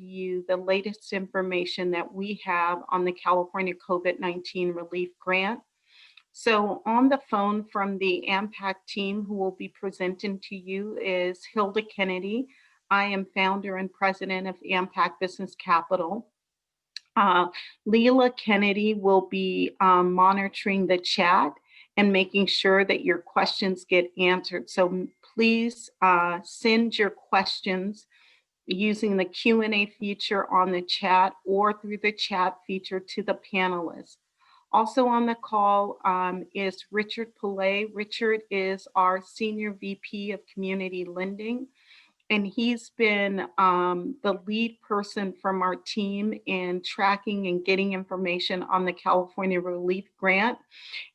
you the latest information that we have on the California COVID-19 Relief Grant. So on the phone from the AmPac team who will be presenting to you is Hilda Kennedy. I am founder and president of AmPac Business Capital. Leela Kennedy will be monitoring the chat and making sure that your questions get answered. So please send your questions using the Q&A feature on the chat or through the chat feature to the panelists. Also on the call is Richard Pillay. Richard is our Senior VP of Community Lending, and he's been the lead person from our team in tracking and getting information on the California Relief Grant.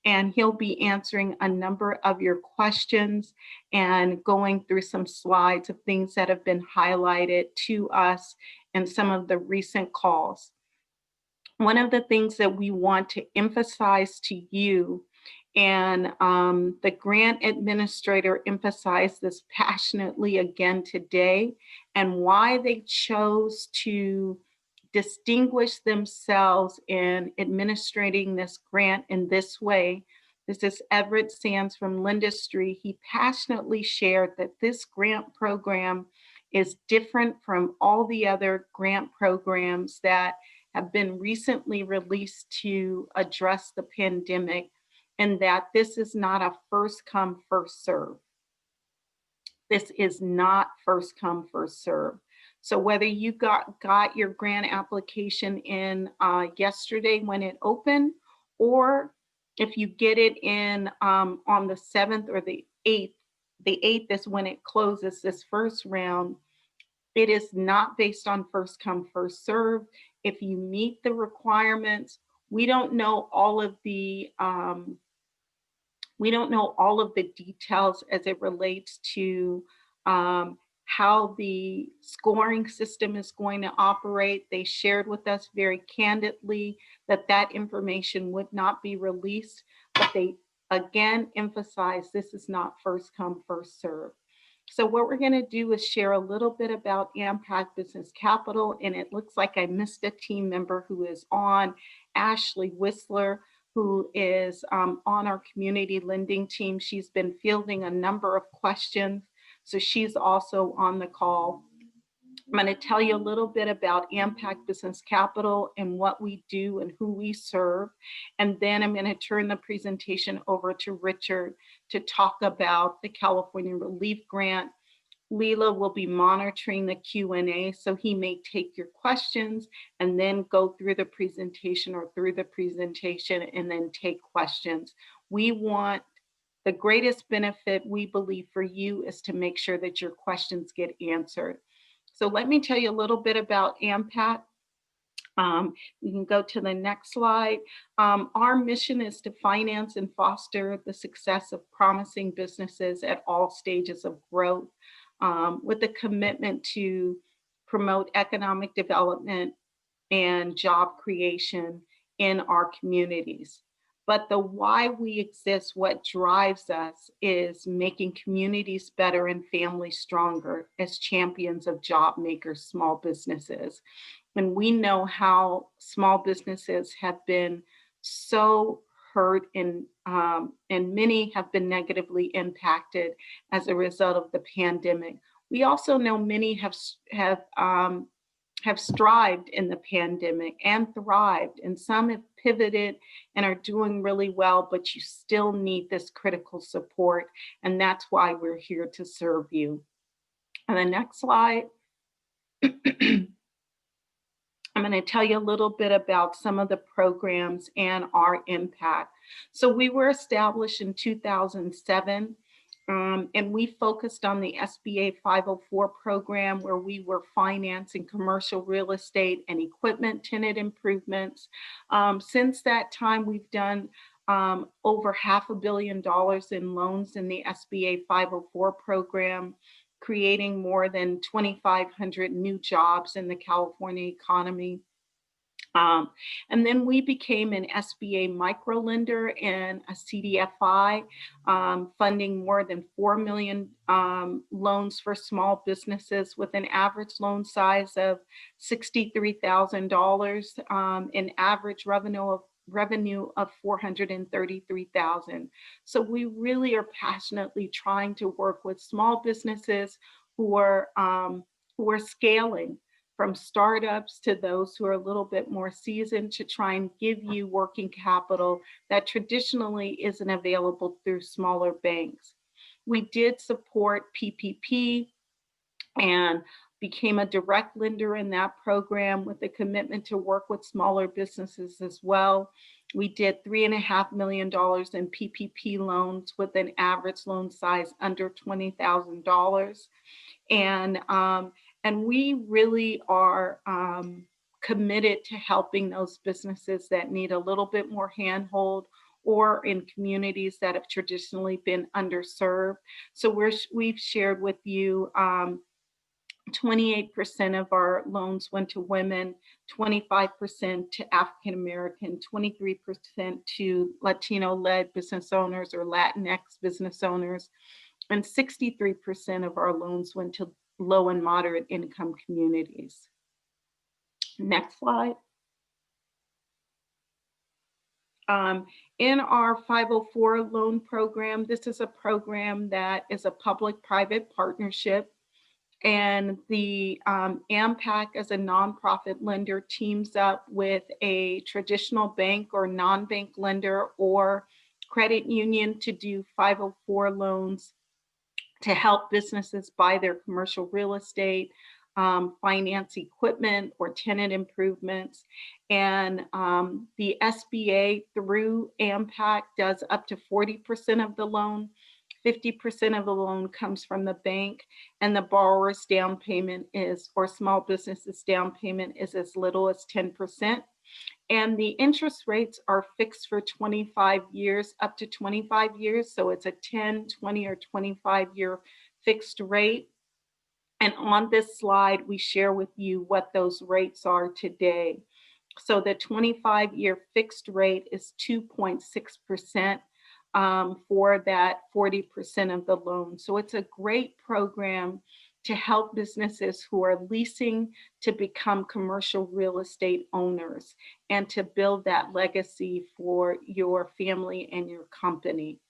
And he'll be answering a number of your questions and going through some slides of things that have been highlighted to us in some of the recent calls. One of the things that we want to emphasize to you, and the grant administrator emphasized this passionately again today, and why they chose to distinguish themselves in administrating this grant in this way. This is Everett Sands from Lendistry. He passionately shared that this grant program is different from all the other grant programs that have been recently released to address the pandemic, and that this is not a first come, first serve. This is not first come, first serve. So whether you got your grant application in yesterday when it opened, or if you get it in on the 7th or the 8th is when it closes this first round, it is not based on first come, first serve. If you meet the requirements, we don't know all of the details as it relates to how the scoring system is going to operate. They shared with us very candidly that that information would not be released, but they again emphasize this is not first come, first serve. So what we're going to do is share a little bit about AmPac Business Capital, and it looks like I missed a team member who is on, Ashley Whistler, who is on our community lending team. She's been fielding a number of questions, so she's also on the call. I'm going to tell you a little bit about AmPac Business Capital and what we do and who we serve. And then I'm going to turn the presentation over to Richard to talk about the California Relief Grant. Leela will be monitoring the Q&A, so he may take your questions and then go through the presentation and then take questions. We want the greatest benefit we believe for you is to make sure that your questions get answered. So let me tell you a little bit about AmPac. We can go to the next slide. Our mission is to finance and foster the success of promising businesses at all stages of growth, with a commitment to promote economic development and job creation in our communities. But the why we exist, what drives us, is making communities better and families stronger as champions of job makers, small businesses. And we know how small businesses have been so hurt and many have been negatively impacted as a result of the pandemic. We also know many have strived in the pandemic and thrived, and some have pivoted and are doing really well, but you still need this critical support, and that's why we're here to serve you. On the next slide, I'm going to tell you a little bit about some of the programs and our impact. So we were established in 2007. And we focused on the SBA 504 program, where we were financing commercial real estate and equipment tenant improvements. Since that time, we've done over $500 million in loans in the SBA 504 program, creating more than 2,500 new jobs in the California economy. Um, and then we became an SBA microlender and a CDFI, funding more than 4 million loans for small businesses with an average loan size of $63,000, an average revenue of 433,000. So we really are passionately trying to work with small businesses who are scaling, from startups to those who are a little bit more seasoned, to try and give you working capital that traditionally isn't available through smaller banks. We did support PPP and became a direct lender in that program with a commitment to work with smaller businesses as well. We did $3.5 million in PPP loans with an average loan size under $20,000. And we really are committed to helping those businesses that need a little bit more handhold, or in communities that have traditionally been underserved. So we've shared with you 28% of our loans went to women, 25% to African American, 23% to Latino-led business owners or Latinx business owners, and 63% of our loans went to low and moderate income communities. Next slide. In our 504 loan program, this is a program that is a public-private partnership, and the AmPac, as a nonprofit lender, teams up with a traditional bank or non-bank lender or credit union to do 504 loans to help businesses buy their commercial real estate, finance equipment or tenant improvements. And the SBA through AmPac does up to 40% of the loan. 50% of the loan comes from the bank, and the borrower's down payment is, or small business's down payment is, as little as 10%. And the interest rates are fixed for 25 years, up to 25 years. So it's a 10, 20, or 25-year fixed rate. And on this slide, we share with you what those rates are today. So the 25-year fixed rate is 2.6% for that 40% of the loan. So it's a great program to help businesses who are leasing to become commercial real estate owners and to build that legacy for your family and your company.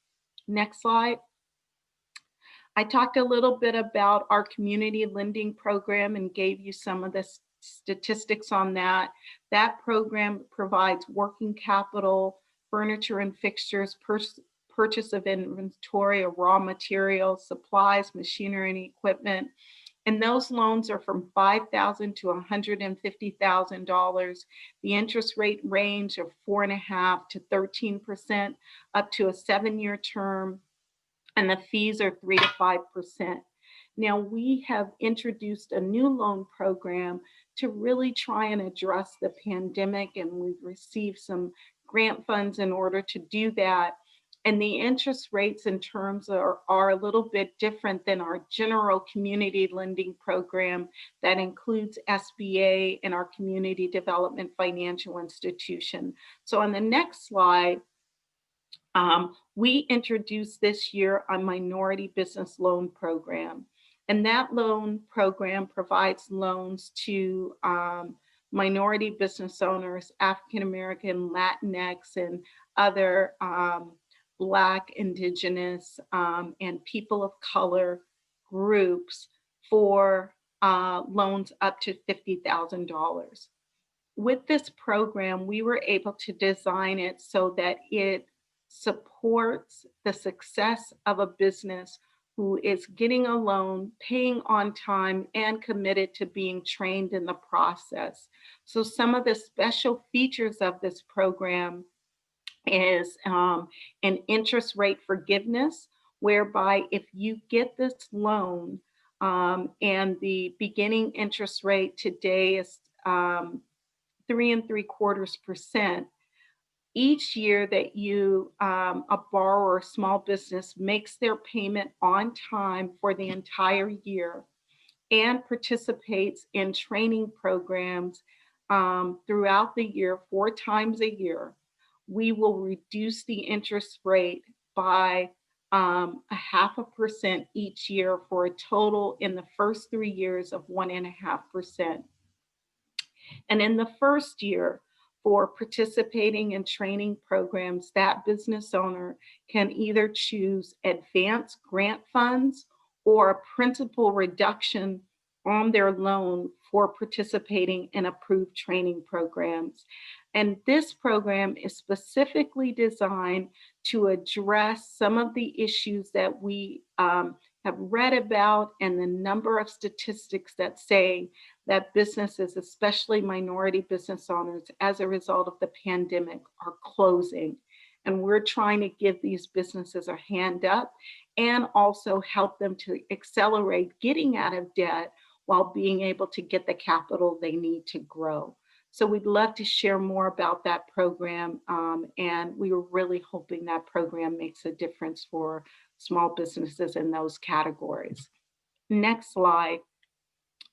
Next slide. I talked a little bit about our community lending program and gave you some of the statistics on that. That program provides working capital, furniture and fixtures, purchase of inventory of raw materials, supplies, machinery, and equipment. And those loans are from $5,000 to $150,000. The interest rate range of 4.5% to 13%, up to a 7-year term, and the fees are 3 to 5%. Now, we have introduced a new loan program to really try and address the pandemic, and we've received some grant funds in order to do that. And the interest rates in terms are a little bit different than our general community lending program that includes SBA and our community development financial institution. So on the next slide, we introduced this year a minority business loan program. And that loan program provides loans to minority business owners, African American, Latinx, and other Black, Indigenous, and people of color groups for loans up to $50,000. With this program, we were able to design it so that it supports the success of a business who is getting a loan, paying on time, and committed to being trained in the process. So some of the special features of this program is an interest rate forgiveness, whereby if you get this loan and the beginning interest rate today is 3.75%, each year that you, a borrower or small business makes their payment on time for the entire year and participates in training programs, throughout the year, 4 times a year, we will reduce the interest rate by 0.5% each year for a total in the first 3 years of 1.5%. And in the first year, for participating in training programs, that business owner can either choose advanced grant funds or a principal reduction on their loan for participating in approved training programs. And this program is specifically designed to address some of the issues that we have read about, and the number of statistics that say that businesses, especially minority business owners, as a result of the pandemic, are closing. And we're trying to give these businesses a hand up and also help them to accelerate getting out of debt while being able to get the capital they need to grow. So we'd love to share more about that program, and we were really hoping that program makes a difference for small businesses in those categories. Next slide.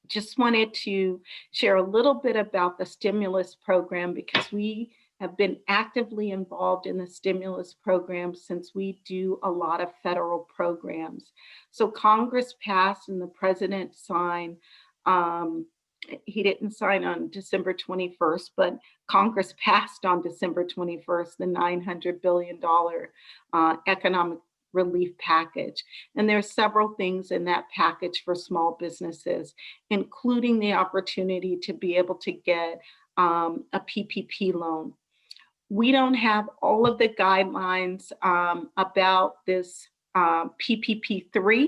Just wanted to share a little bit about the stimulus program, because we have been actively involved in the stimulus program since we do a lot of federal programs. So Congress passed and the president signed. He didn't sign on December 21st, but Congress passed on December 21st the $900 billion economic relief package. And there are several things in that package for small businesses, including the opportunity to be able to get a PPP loan. We don't have all of the guidelines about this PPP3,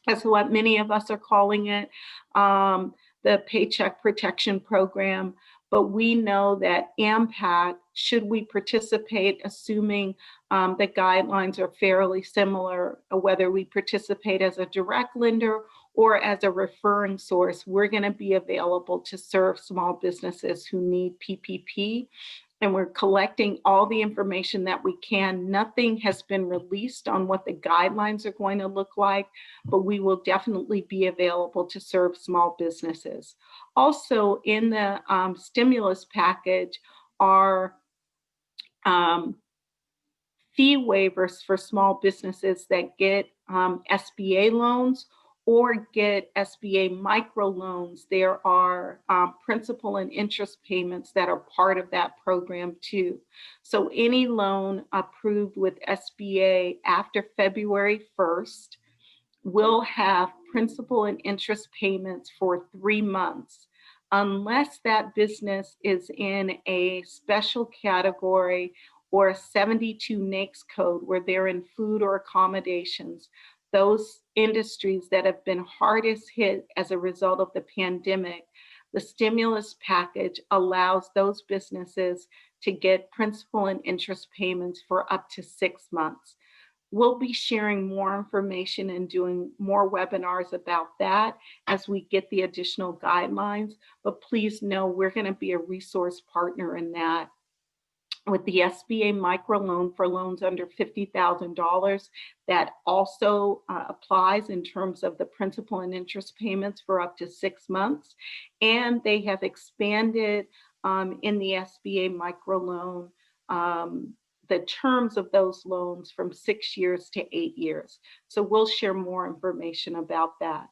that's what many of us are calling it, the Paycheck Protection Program. But we know that AmPac, should we participate, assuming the guidelines are fairly similar, whether we participate as a direct lender or as a referring source, we're going to be available to serve small businesses who need PPP. And we're collecting all the information that we can. Nothing has been released on what the guidelines are going to look like, but we will definitely be available to serve small businesses. Also in the stimulus package are fee waivers for small businesses that get SBA loans or get SBA microloans. There are principal and interest payments that are part of that program too. So any loan approved with SBA after February 1st will have principal and interest payments for 3 months, unless that business is in a special category or a 72 NAICS code where they're in food or accommodations. Those industries that have been hardest hit as a result of the pandemic, the stimulus package allows those businesses to get principal and interest payments for up to 6 months. We'll be sharing more information and doing more webinars about that as we get the additional guidelines, but please know we're going to be a resource partner in that. With the SBA microloan for loans under $50,000, that also applies in terms of the principal and interest payments for up to 6 months. And they have expanded in the SBA microloan the terms of those loans from 6 years to 8 years. So we'll share more information about that.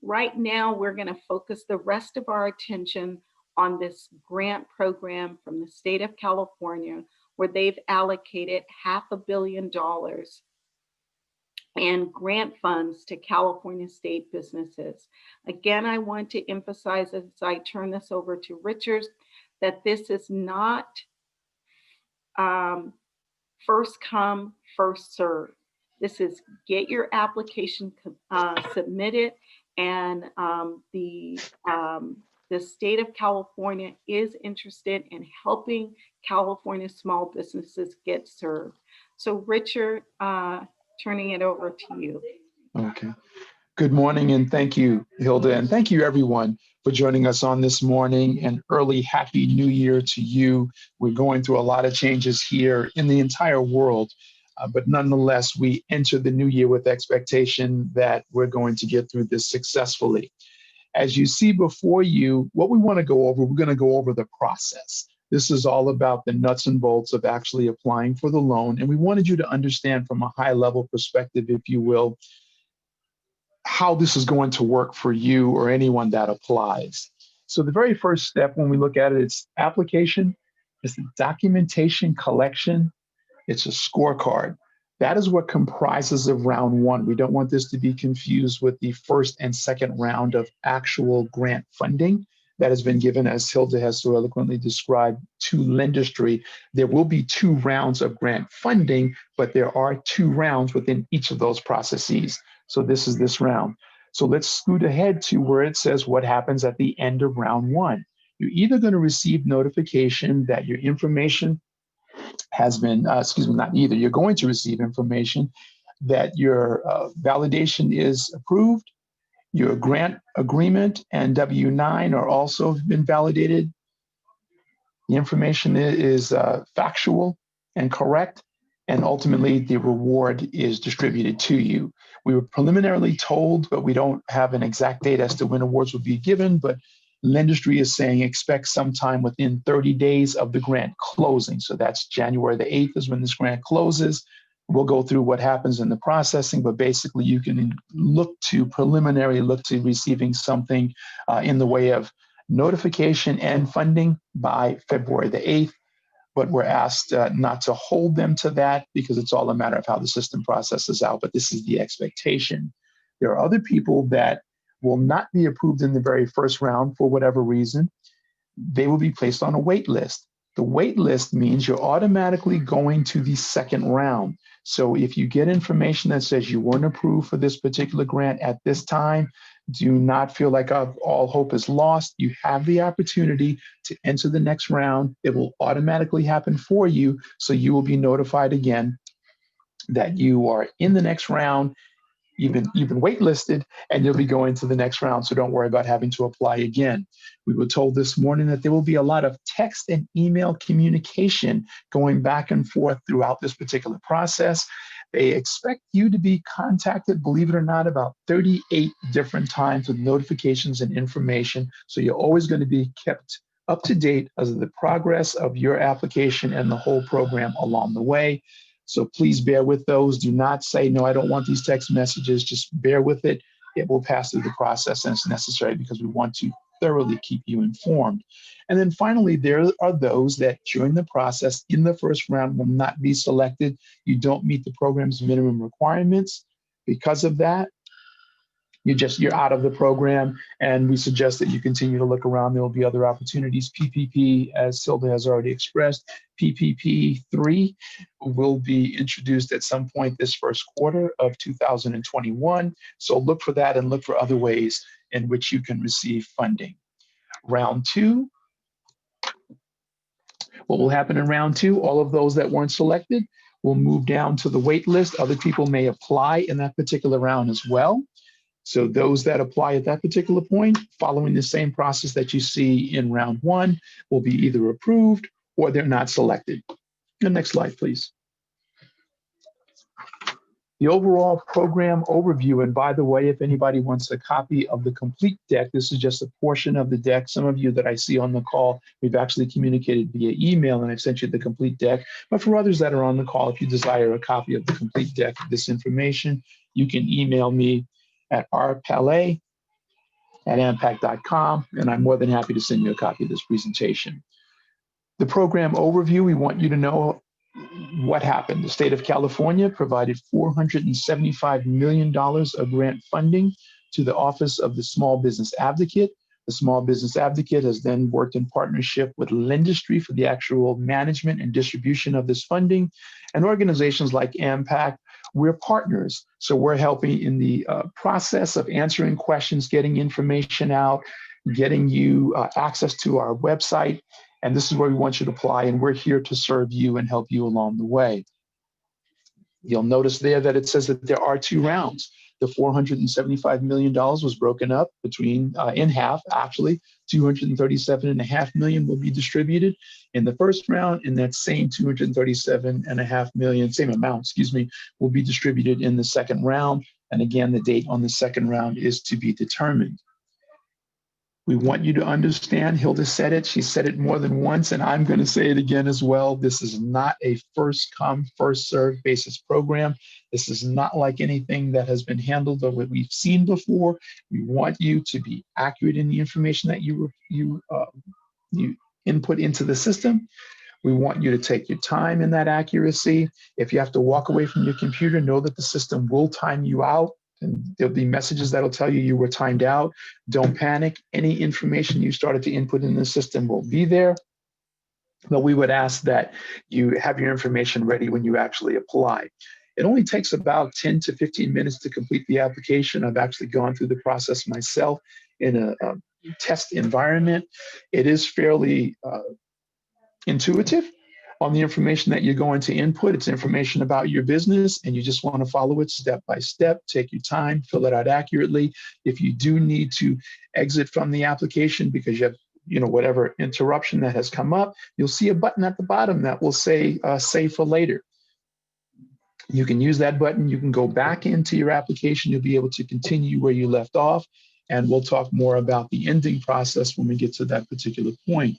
Right now, we're going to focus the rest of our attention on this grant program from the state of California, where they've allocated $500 million in grant funds to California state businesses. Again, I want to emphasize as I turn this over to Richard, that this is not first come, first serve. This is get your application submitted, and the state of California is interested in helping California small businesses get served. So Richard, turning it over to you. Okay. Good morning, and thank you, Hilda, and thank you everyone for joining us on this morning, and early Happy New Year to you. We're going through a lot of changes here in the entire world, but nonetheless, we enter the new year with expectation that we're going to get through this successfully. As you see before you, what we want to go over, we're going to go over the process. This is all about the nuts and bolts of actually applying for the loan. And we wanted you to understand from a high level perspective, if you will, how this is going to work for you or anyone that applies. So the very first step when we look at it, it's application, it's the documentation collection, it's a scorecard. That is what comprises of round one. We don't want this to be confused with the first and second round of actual grant funding that has been given, as Hilda has so eloquently described, to Lendistry. There will be 2 rounds of grant funding, but there are 2 rounds within each of those processes. So this is this round. So let's scoot ahead to where it says what happens at the end of round one. You're either going to receive notification that your information has been, not either, you're going to receive information that your validation is approved, your grant agreement and W-9 are also been validated. The information is factual and correct, and ultimately the reward is distributed to you. We were preliminarily told, but we don't have an exact date as to when awards will be given, but Lendistry is saying expect sometime within 30 days of the grant closing. So that's January the 8th is when this grant closes. We'll go through what happens in the processing, but basically you can preliminarily look to receiving something in the way of notification and funding by February the 8th. But we're asked not to hold them to that because it's all a matter of how the system processes out, but this is the expectation. There are other people that will not be approved in the very first round for whatever reason. They will be placed on a wait list. The wait list means you're automatically going to the second round. So if you get information that says you weren't approved for this particular grant at this time, do not feel like all hope is lost. You have the opportunity to enter the next round. It will automatically happen for you. So you will be notified again that you are in the next round. You've been waitlisted, and you'll be going to the next round. So don't worry about having to apply again. We were told this morning that there will be a lot of text and email communication going back and forth throughout this particular process. They expect you to be contacted, believe it or not, about 38 different times with notifications and information. So you're always going to be kept up to date as of the progress of your application and the whole program along the way. So please bear with those. Do not say, no, I don't want these text messages. Just bear with it. It will pass through the process, and it's necessary because we want to thoroughly keep you informed. And then finally, there are those that during the process in the first round will not be selected. You don't meet the program's minimum requirements. Because of that, you're out of the program, and we suggest that you continue to look around. There will be other opportunities. PPP, as Silva has already expressed, PPP 3 will be introduced at some point this first quarter of 2021. So look for that and look for other ways in which you can receive funding. Round 2. What will happen in round 2? All of those that weren't selected will move down to the wait list. Other people may apply in that particular round as well. So those that apply at that particular point, following the same process that you see in round 1, will be either approved or they're not selected. The next slide, please. The overall program overview, and by the way, if anybody wants a copy of the complete deck, this is just a portion of the deck. Some of you that I see on the call, we've actually communicated via email, and I've sent you the complete deck. But for others that are on the call, if you desire a copy of the complete deck of this information, you can email me at rpale@ampac.com, and I'm more than happy to send you a copy of this presentation. The program overview, we want you to know what happened. The state of California provided $475 million of grant funding to the Office of the Small Business Advocate. The Small Business Advocate has then worked in partnership with Lendistry for the actual management and distribution of this funding. And organizations like AmPac, we're partners. So we're helping in the process of answering questions, getting information out, getting you access to our website. And this is where we want you to apply, and we're here to serve you and help you along the way. You'll notice there that it says that there are 2 rounds. The $475 million was broken up between, in half, actually. $237.5 million will be distributed in the first round, and that same $237.5 million, same amount, will be distributed in the second round. And again, the date on the second round is to be determined. We want you to understand, Hilda said it, she said it more than once, and I'm going to say it again as well. This is not a first come, first served basis program. This is not like anything that has been handled or what we've seen before. We want you to be accurate in the information that you input into the system. We want you to take your time in that accuracy. If you have to walk away from your computer, know that the system will time you out. And there'll be messages that'll tell you you were timed out. Don't panic. Any information you started to input in the system will be there. But we would ask that you have your information ready when you actually apply. It only takes about 10 to 15 minutes to complete the application. I've actually gone through the process myself in a test environment. It is fairly intuitive on the information that you're going to input. It's information about your business, and you just want to follow it step by step. Take your time, fill it out accurately. If you do need to exit from the application because you have whatever interruption that has come up, you'll see a button at the bottom that will say save for later. You can use that button. You can go back into your application. You'll be able to continue where you left off, and we'll talk more about the ending process when we get to that particular point.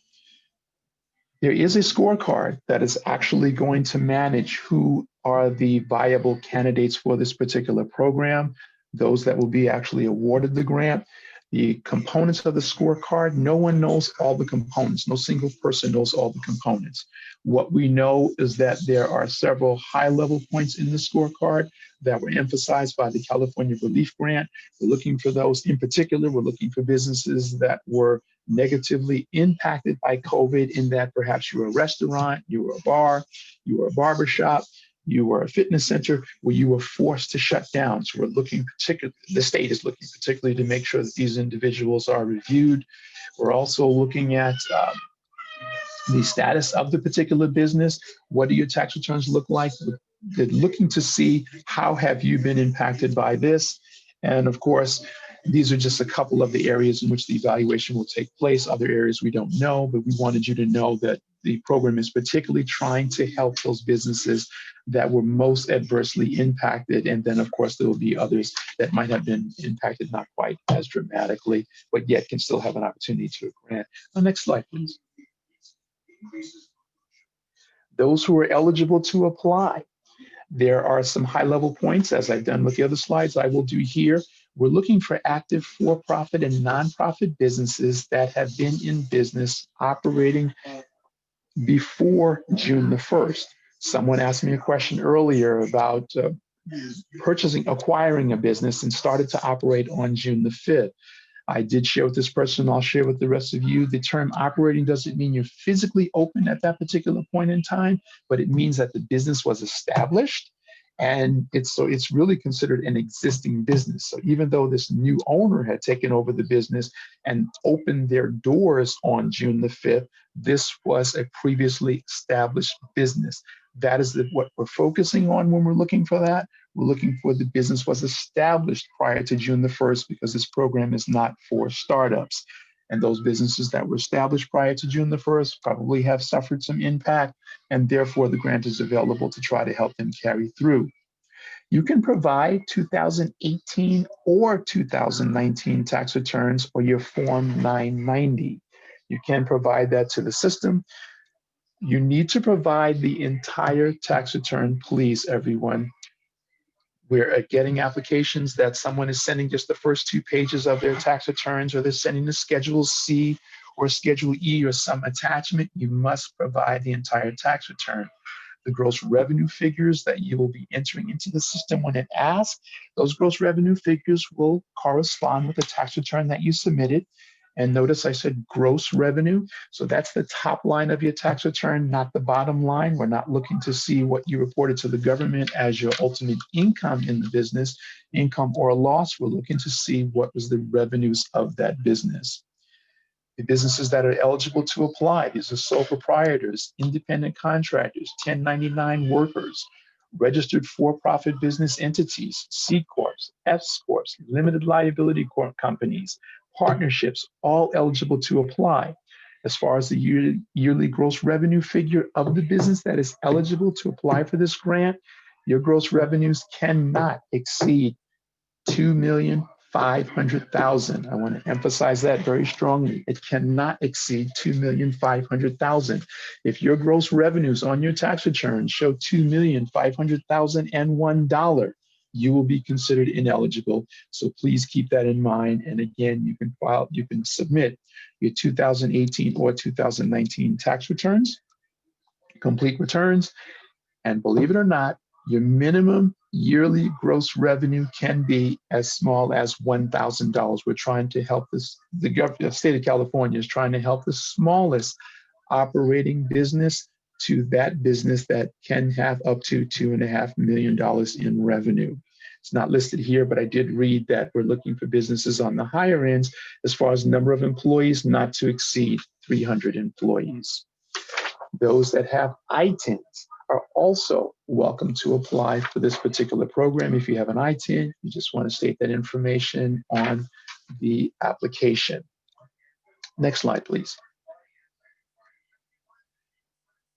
There is a scorecard that is actually going to manage who are the viable candidates for this particular program, those that will be actually awarded the grant. The components of the scorecard, no one knows all the components. No single person knows all the components. What we know is that there are several high-level points in the scorecard that were emphasized by the California Relief Grant. We're looking for those. In particular, we're looking for businesses that were negatively impacted by COVID, in that perhaps you were a restaurant, you were a bar, you were a barbershop, you were a fitness center where you were forced to shut down. So we're looking particularly, the state is looking particularly to make sure that these individuals are reviewed. We're also looking at the status of the particular business. What do your tax returns look like? They're looking to see how have you been impacted by this. And of course, these are just a couple of the areas in which the evaluation will take place. Other areas we don't know, but we wanted you to know that the program is particularly trying to help those businesses that were most adversely impacted. And then, of course, there will be others that might have been impacted not quite as dramatically, but yet can still have an opportunity to grant. Next slide, please. Those who are eligible to apply. There are some high-level points, as I've done with the other slides, I will do here. We're looking for active for-profit and nonprofit businesses that have been in business operating before June the 1st. Someone asked me a question earlier about acquiring a business and started to operate on June the 5th. I did share with this person, I'll share with the rest of you, the term operating doesn't mean you're physically open at that particular point in time, but it means that the business was established, and it's really considered an existing business. So even though this new owner had taken over the business and opened their doors on June the 5th, this was a previously established business. That is what we're focusing on when we're looking for that. We're looking for the business was established prior to June the 1st, because this program is not for startups. And those businesses that were established prior to June the 1st probably have suffered some impact, and therefore the grant is available to try to help them carry through. You can provide 2018 or 2019 tax returns or your Form 990. You can provide that to the system. You need to provide the entire tax return, please, everyone. We're getting applications that someone is sending just the first 2 pages of their tax returns, or they're sending the Schedule C or Schedule E or some attachment. You must provide the entire tax return. The gross revenue figures that you will be entering into the system when it asks, those gross revenue figures will correspond with the tax return that you submitted. And notice I said gross revenue. So that's the top line of your tax return, not the bottom line. We're not looking to see what you reported to the government as your ultimate income in the business, income or loss. We're looking to see what was the revenues of that business. The businesses that are eligible to apply, these are sole proprietors, independent contractors, 1099 workers, registered for-profit business entities, C Corps, F Corps, limited liability companies, partnerships, all eligible to apply. As far as the yearly gross revenue figure of the business that is eligible to apply for this grant, your gross revenues cannot exceed $2,500,000. $500,000. I want to emphasize that very strongly. It cannot exceed $2,500,000. If your gross revenues on your tax return show $2,500,001, you will be considered ineligible. So please keep that in mind. And again, you can submit your 2018 or 2019 tax returns, complete returns, and believe it or not, your minimum yearly gross revenue can be as small as $1,000. We're trying to help this, the state of California is trying to help the smallest operating business to that business that can have up to $2.5 million in revenue. It's not listed here, but I did read that we're looking for businesses on the higher ends as far as number of employees, not to exceed 300 employees. Those that have ITINs are also welcome to apply for this particular program. If you have an ITIN, you just want to state that information on the application. Next slide, please.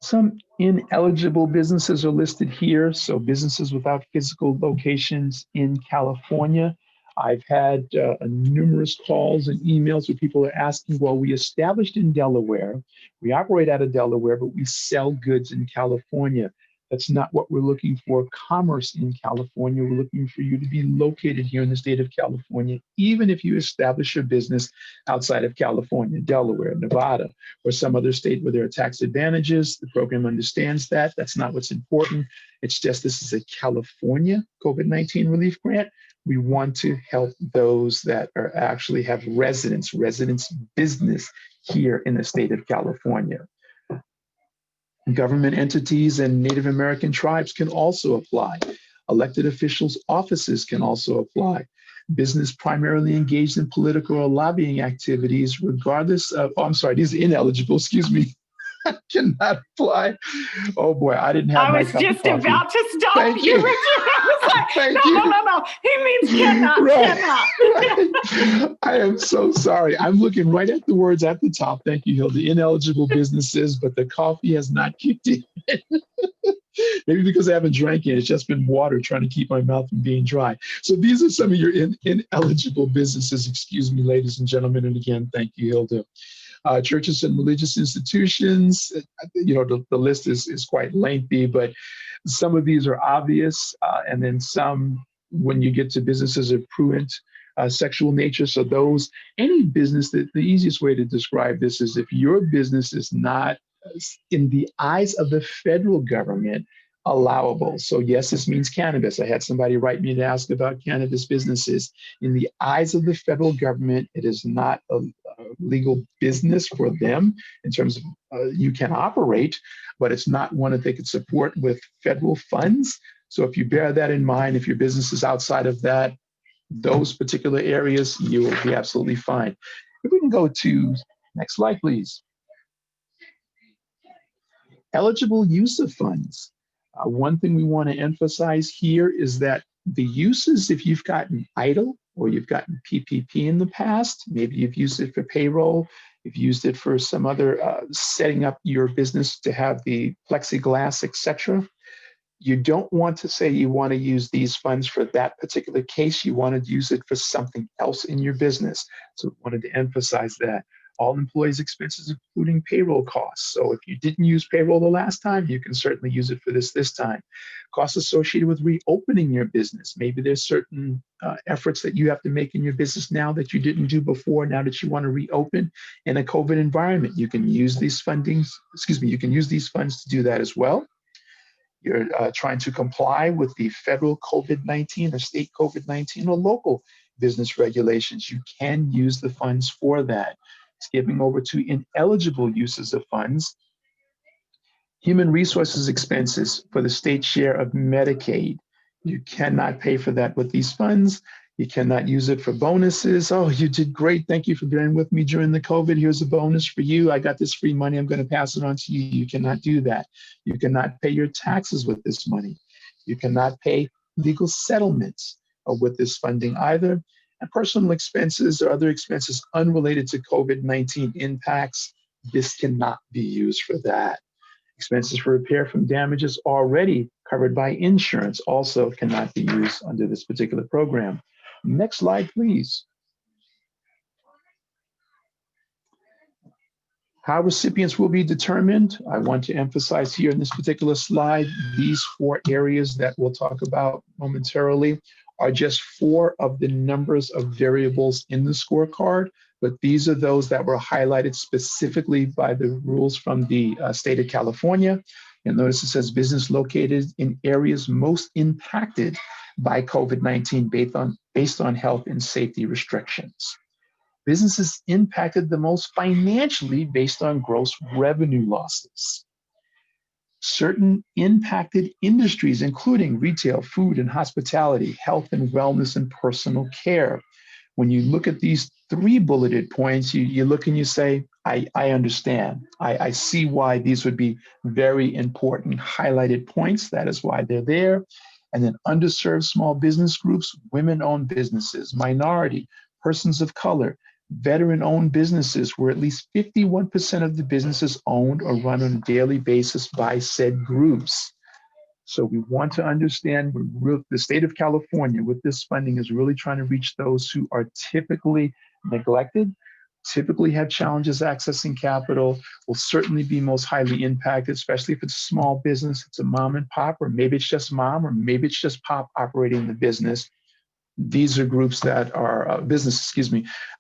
Some ineligible businesses are listed here. So businesses without physical locations in California. I've had numerous calls and emails where people are asking, well, we established in Delaware, we operate out of Delaware, but we sell goods in California. That's not what we're looking for. Commerce in California, we're looking for you to be located here in the state of California, even if you establish your business outside of California, Delaware, Nevada, or some other state where there are tax advantages. The program understands that. That's not what's important. It's just this is a California COVID-19 relief grant. We want to help those that are actually have residence business here in the state of California. Government entities and Native American tribes can also apply. Elected officials' offices can also apply. Business primarily engaged in political or lobbying activities, regardless of, oh, I'm sorry, these are ineligible, excuse me, cannot apply. Oh boy, I didn't have my cup of coffee. I was just about to stop Thank you, you. Richard. I was like, Thank no, you. no. He means cannot, cannot. I am so sorry. I'm looking right at the words at the top. Thank you, Hilda. Ineligible businesses, but the coffee has not kicked in. Maybe because I haven't drank it. It's just been water trying to keep my mouth from being dry. So these are some of your ineligible businesses. Excuse me, ladies and gentlemen. And again, thank you, Hilda. Churches and religious institutions, the list is quite lengthy, but some of these are obvious. And then some, when you get to businesses of prudent sexual nature. So those, any business, the easiest way to describe this is if your business is not, in the eyes of the federal government, allowable. So yes, this means cannabis. I had somebody write me to ask about cannabis businesses. In the eyes of the federal government, it is not a legal business for them in terms of you can operate, but it's not one that they could support with federal funds. So if you bear that in mind, if your business is outside of that, those particular areas, you will be absolutely fine. If we can go to next slide, please. Eligible use of funds. One thing we want to emphasize here is that the uses, if you've gotten EIDL or you've gotten PPP in the past, maybe you've used it for payroll, you've used it for some other setting up your business to have the plexiglass, etc. You don't want to say you want to use these funds for that particular case. You want to use it for something else in your business. So I wanted to emphasize that. All employees' expenses, including payroll costs. So if you didn't use payroll the last time, you can certainly use it for this time. Costs associated with reopening your business. Maybe there's certain efforts that you have to make in your business now that you didn't do before, now that you want to reopen in a COVID environment. You can use these you can use these funds to do that as well. You're trying to comply with the federal COVID-19 or state COVID-19 or local business regulations. You can use the funds for that. Skipping over to ineligible uses of funds. Human resources expenses for the state share of Medicaid. You cannot pay for that with these funds. You cannot use it for bonuses. Oh, you did great. Thank you for being with me during the COVID. Here's a bonus for you. I got this free money. I'm going to pass it on to you. You cannot do that. You cannot pay your taxes with this money. You cannot pay legal settlements with this funding either. And personal expenses or other expenses unrelated to COVID-19 impacts, this cannot be used for that. Expenses for repair from damages already covered by insurance also cannot be used under this particular program. Next slide, please. How recipients will be determined. I want to emphasize here in this particular slide, these 4 areas that we'll talk about momentarily are just 4 of the numbers of variables in the scorecard, but these are those that were highlighted specifically by the rules from the state of California. You'll notice it says business located in areas most impacted by COVID-19 based on health and safety restrictions. Businesses impacted the most financially based on gross revenue losses. Certain impacted industries, including retail, food and hospitality, health and wellness, and personal care. When you look at these 3 bulleted points, you look and you say, I understand. I see why these would be very important highlighted points. That is why they're there. And then underserved small business groups, women-owned businesses, minority, persons of color, veteran-owned businesses, where at least 51% of the businesses owned or run on a daily basis by said groups. So we want to understand the state of California with this funding is really trying to reach those who are typically neglected, typically have challenges accessing capital, will certainly be most highly impacted, especially if it's a small business, it's a mom and pop, or maybe it's just mom, or maybe it's just pop operating the business. These are groups that are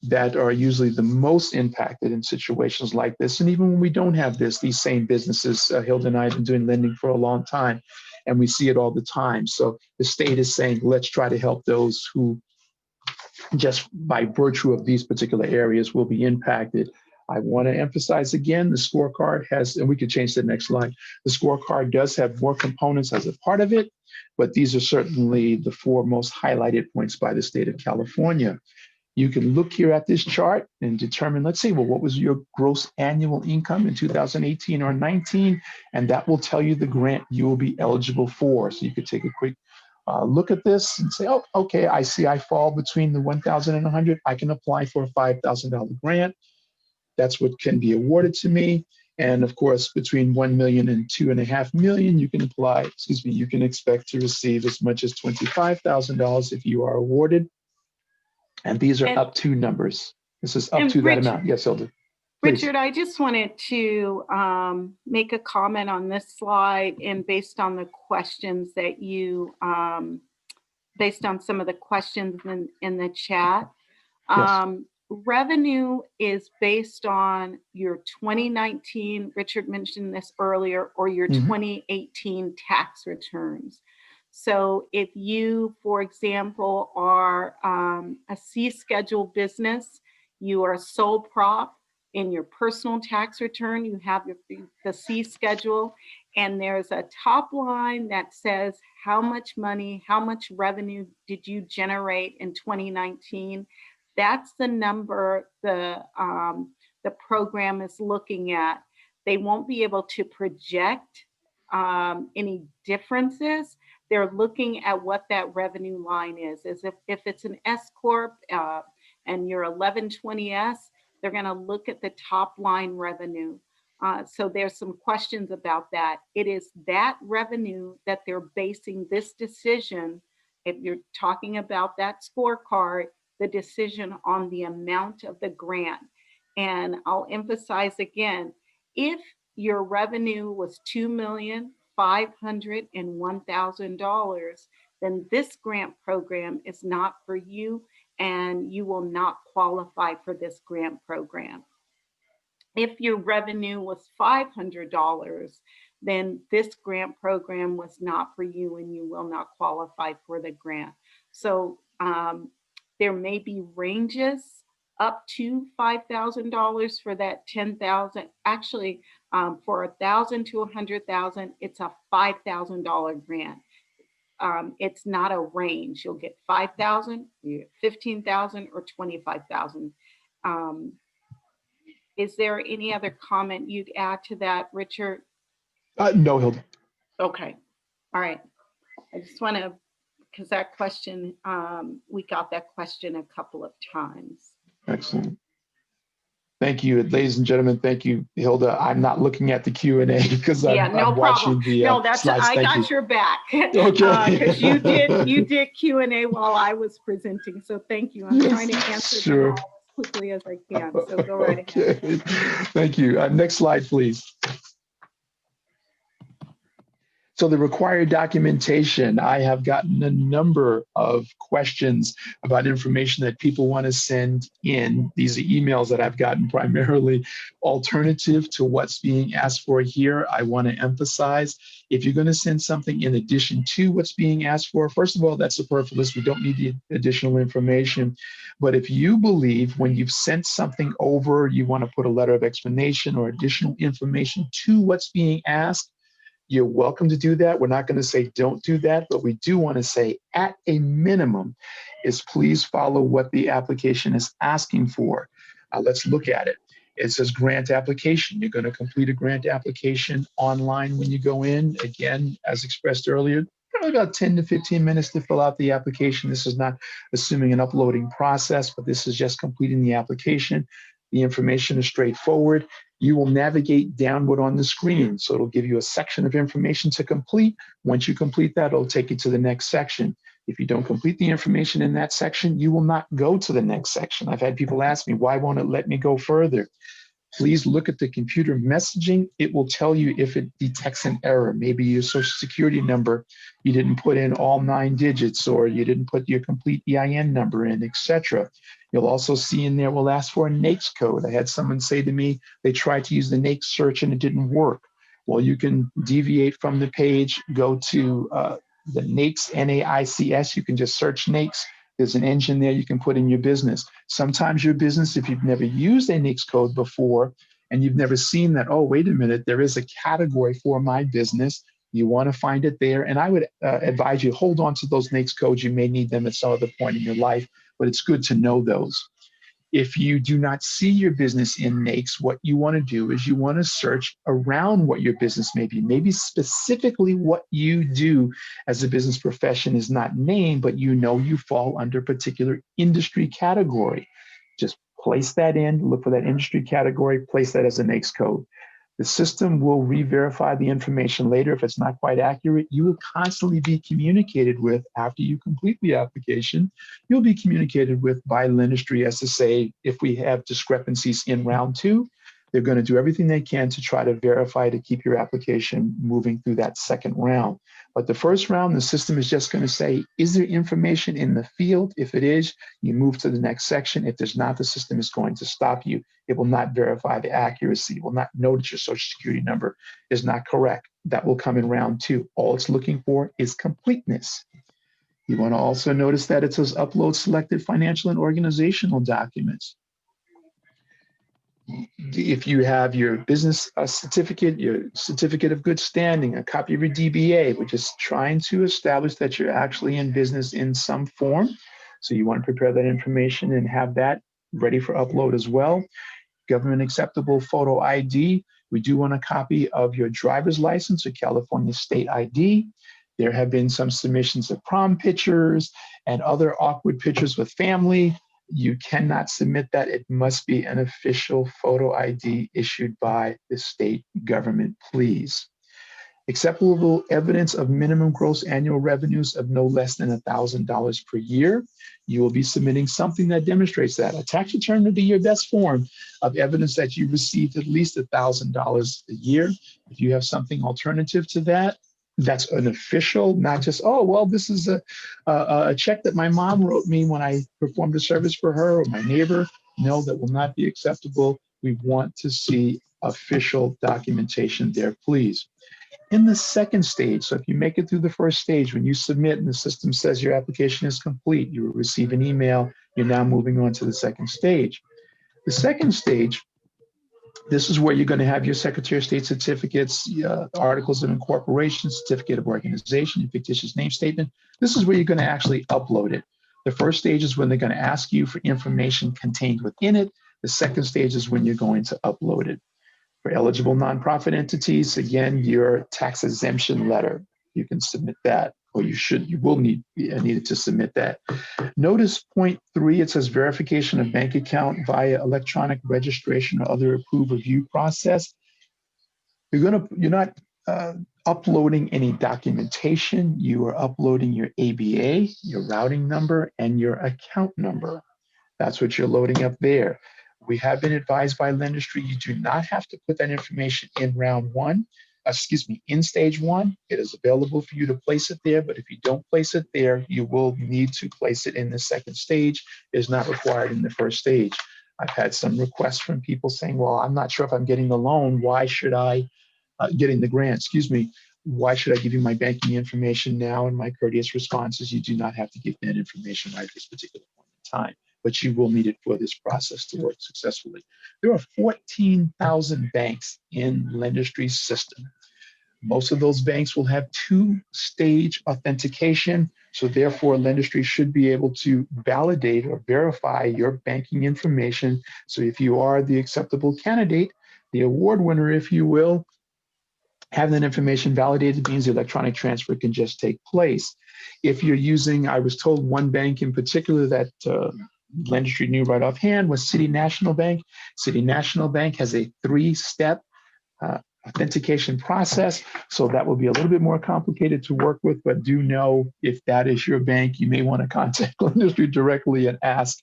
that are usually the most impacted in situations like this. And even when we don't have this, these same businesses, Hilda and I have been doing lending for a long time, and we see it all the time. So the state is saying, let's try to help those who just by virtue of these particular areas will be impacted. I want to emphasize again, the scorecard has, and we could change the next slide. The scorecard does have more components as a part of it, but these are certainly the 4 most highlighted points by the state of California. You can look here at this chart and determine, let's say, well, what was your gross annual income in 2018 or 19? And that will tell you the grant you will be eligible for. So you could take a quick look at this and say, oh, okay, I see I fall between the 1,000 and 100. I can apply for a $5,000 grant. That's what can be awarded to me. And of course, between 1 million and 2.5 million, you can you can expect to receive as much as $25,000 if you are awarded. And these are up to numbers. This is up to that amount. Yes, Hilda. Please. Richard, I just wanted to make a comment on this slide, and based on the questions that you, based on some of the questions in the chat. Yes. Revenue is based on your 2019, Richard mentioned this earlier, or your 2018 tax returns. So if you, for example, are a C schedule business, you are a sole prop in your personal tax return, you have the C schedule, and there's a top line that says how much money, how much revenue did you generate in 2019? That's the number the program is looking at. They won't be able to project any differences. They're looking at what that revenue line is. As if it's an S Corp and you're 1120S, they're going to look at the top line revenue. So there's some questions about that. It is that revenue that they're basing this decision, if you're talking about that scorecard, the decision on the amount of the grant. And I'll emphasize again, if your revenue was $2,501,000, then this grant program is not for you, and you will not qualify for this grant program. If your revenue was $500, then this grant program was not for you, and you will not qualify for the grant. So there may be ranges up to $5,000 for that 10,000. Actually, for 1,000 to 100,000, it's a $5,000 grant. It's not a range. You'll get 5,000, you get 15,000, or 25,000. Is there any other comment you'd add to that, Richard? No, Hilda. Okay. All right. I just want to, because that question, we got that question a couple of times. Excellent. Thank you, ladies and gentlemen. Thank you, Hilda. I'm not looking at the Q&A because Yeah, no I'm watching problem. the No, that's, slides. I Thank you. got your back. Okay. Because you did Q&A while I was presenting. So thank you. I'm trying to answer them Sure. all as quickly as I can. So go right ahead. Okay. Thank you. Next slide, please. So the required documentation, I have gotten a number of questions about information that people want to send in. These are emails that I've gotten primarily alternative to what's being asked for here. I want to emphasize, if you're going to send something in addition to what's being asked for, first of all, that's superfluous. We don't need the additional information. But if you believe when you've sent something over, you want to put a letter of explanation or additional information to what's being asked, you're welcome to do that. We're not going to say don't do that, but we do want to say at a minimum is please follow what the application is asking for. Let's look at it. It says grant application. You're going to complete a grant application online when you go in. Again, as expressed earlier, probably about 10 to 15 minutes to fill out the application. This is not assuming an uploading process, but this is just completing the application. The information is straightforward. You will navigate downward on the screen. So it'll give you a section of information to complete. Once you complete that, it'll take you to the next section. If you don't complete the information in that section, you will not go to the next section. I've had people ask me, why won't it let me go further? Please look at the computer messaging. It will tell you if it detects an error. Maybe your social security number, you didn't put in all 9 digits, or you didn't put your complete EIN number in, etc. You'll also see in there, we'll ask for a NAICS code. I had someone say to me, they tried to use the NAICS search and it didn't work. Well, you can deviate from the page, go to the NAICS, N-A-I-C-S. You can just search NAICS. There's an engine there you can put in your business. Sometimes your business, if you've never used a NAICS code before and you've never seen that, oh, wait a minute, there is a category for my business. You want to find it there. And I would advise you, hold on to those NAICS codes. You may need them at some other point in your life, but it's good to know those. If you do not see your business in NAICS, what you want to do is you want to search around what your business may be. Maybe specifically what you do as a business profession is not named, but you know you fall under a particular industry category. Just place that in, look for that industry category, place that as a NAICS code. The system will re-verify the information later. If it's not quite accurate, you will constantly be communicated with after you complete the application. You'll be communicated with by Lendistry SSA if we have discrepancies in round 2. They're going to do everything they can to try to verify to keep your application moving through that second round. But the first round, the system is just going to say, is there information in the field? If it is, you move to the next section. If there's not, the system is going to stop you. It will not verify the accuracy. It will not notice your social security number is not correct. That will come in round 2. All it's looking for is completeness. You want to also notice that it says upload selected financial and organizational documents. If you have your business certificate, your certificate of good standing, a copy of your DBA, we're just trying to establish that you're actually in business in some form. So you want to prepare that information and have that ready for upload as well. Government acceptable photo ID. We do want a copy of your driver's license or California state ID. There have been some submissions of prom pictures and other awkward pictures with family. You cannot submit that. It must be an official photo ID issued by the state government, please. Acceptable evidence of minimum gross annual revenues of no less than $1,000 per year. You will be submitting something that demonstrates that. A tax return would be your best form of evidence that you received at least $1,000 a year. If you have something alternative to that, that's an official, not just, oh, well, this is a check that my mom wrote me when I performed a service for her or my neighbor. No, that will not be acceptable. We want to see official documentation there, please. In the second stage, so if you make it through the first stage, when you submit and the system says your application is complete, you will receive an email, you're now moving on to the second stage. The second stage, this is where you're going to have your Secretary of State certificates, articles of incorporation, certificate of organization, your fictitious name statement. This is where you're going to actually upload it. The first stage is when they're going to ask you for information contained within it. The second stage is when you're going to upload it. For eligible nonprofit entities, again, your tax exemption letter, you can submit that. or you will need needed to submit that. Notice point 3, it says verification of bank account via electronic registration or other approved review process. You're not uploading any documentation. You are uploading your ABA, your routing number, and your account number. That's what you're loading up there. We have been advised by Lendistry, you do not have to put that information in in stage 1. It is available for you to place it there, but if you don't place it there, you will need to place it in the second stage. It is not required in the first stage. I've had some requests from people saying, well, I'm not sure if I'm getting the loan. Why should I, getting the grant, why should I give you my banking information now? And my courteous response is you do not have to give that information right at this particular point in time, but you will need it for this process to work successfully. There are 14,000 banks in Lendistry's system. Most of those banks will have 2-stage authentication. So therefore, Lendistry should be able to validate or verify your banking information. So if you are the acceptable candidate, the award winner, if you will, having that information validated means the electronic transfer can just take place. If you're using, I was told one bank in particular that Lendistry knew right offhand was City National Bank. City National Bank has a 3-step authentication process, so that will be a little bit more complicated to work with, but do know if that is your bank, you may want to contact Lendistry directly and ask,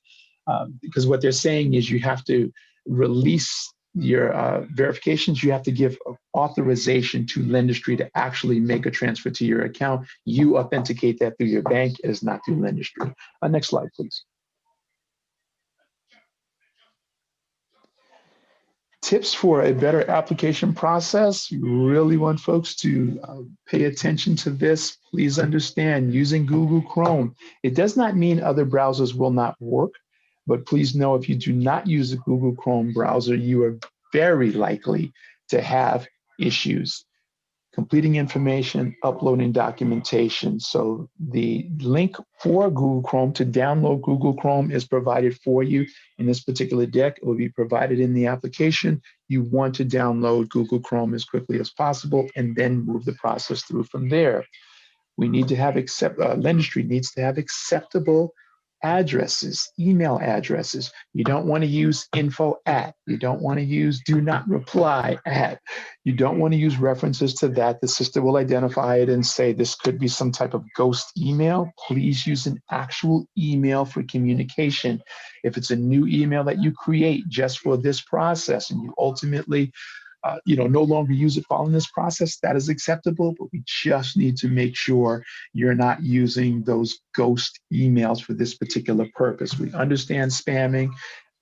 because what they're saying is you have to release your verifications, you have to give authorization to Lendistry to actually make a transfer to your account. You authenticate that through your bank, it is not through Lendistry. Next slide, please. Tips for a better application process. You really want folks to pay attention to this. Please understand, using Google Chrome, it does not mean other browsers will not work, but please know if you do not use a Google Chrome browser, you are very likely to have issues completing information, uploading documentation. So the link for Google Chrome to download Google Chrome is provided for you in this particular deck. It will be provided in the application. You want to download Google Chrome as quickly as possible and then move the process through from there. We need to have Lendistry needs to have acceptable addresses, email addresses. You don't want to use info at, you don't want to use do not reply at, you don't want to use references to that. The system will identify it and say this could be some type of ghost email. Please use an actual email for communication. If it's a new email that you create just for this process and you ultimately no longer use it following this process, that is acceptable, but we just need to make sure you're not using those ghost emails for this particular purpose. We understand spamming,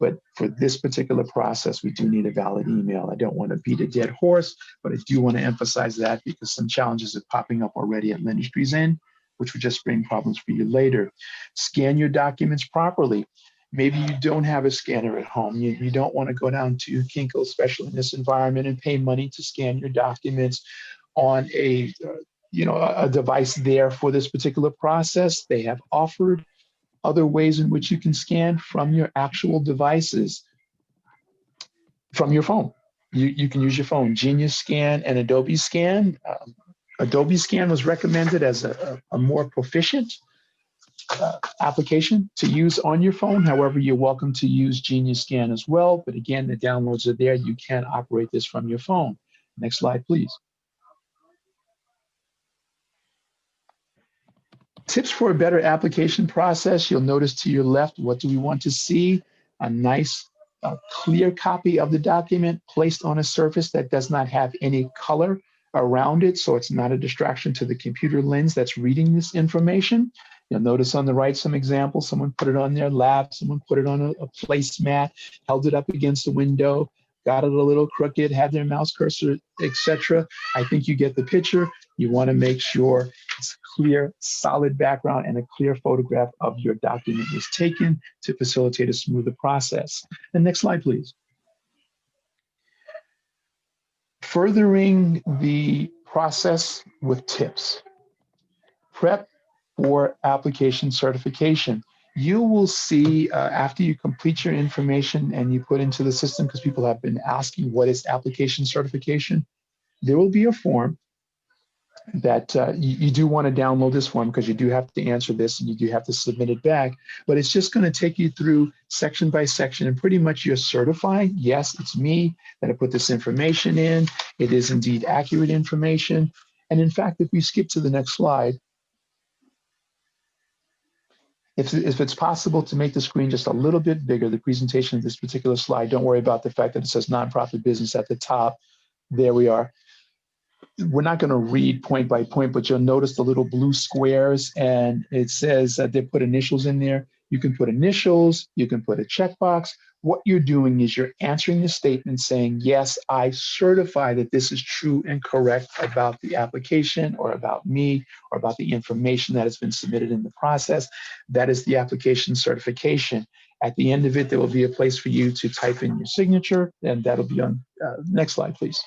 but for this particular process, we do need a valid email. I don't want to beat a dead horse, but I do want to emphasize that because some challenges are popping up already at Lendistry's end, which would just bring problems for you later. Scan your documents properly. Maybe you don't have a scanner at home. You don't want to go down to Kinko, especially in this environment, and pay money to scan your documents on a device there for this particular process. They have offered other ways in which you can scan from your actual devices, from your phone. You can use your phone. Genius Scan and Adobe Scan. Adobe Scan was recommended as a more proficient application to use on your phone. However, you're welcome to use Genius Scan as well. But again, the downloads are there. You can operate this from your phone. Next slide, please. Tips for a better application process. You'll notice to your left, what do we want to see? A nice, clear copy of the document placed on a surface that does not have any color around it, so it's not a distraction to the computer lens that's reading this information. You'll notice on the right some examples. Someone put it on their lap, someone put it on a placemat, held it up against the window, got it a little crooked, had their mouse cursor, etc. I think you get the picture. You want to make sure it's clear, solid background and a clear photograph of your document is taken to facilitate a smoother process. And next slide, please. Furthering the process with tips. Prep for application certification. You will see after you complete your information and you put into the system, because people have been asking what is application certification, there will be a form that you do want to download this form because you do have to answer this and you do have to submit it back. But it's just going to take you through section by section, and pretty much you're certifying, yes, it's me that I put this information in. It is indeed accurate information. And in fact, if we skip to the next slide, if it's possible to make the screen just a little bit bigger, the presentation of this particular slide, don't worry about the fact that it says nonprofit business at the top. There we are. We're not going to read point by point, but you'll notice the little blue squares, and it says that they put initials in there. You can put initials, you can put a checkbox. What you're doing is you're answering the statement saying, yes, I certify that this is true and correct about the application or about me or about the information that has been submitted in the process. That is the application certification. At the end of it, there will be a place for you to type in your signature, and that'll be on, next slide, please.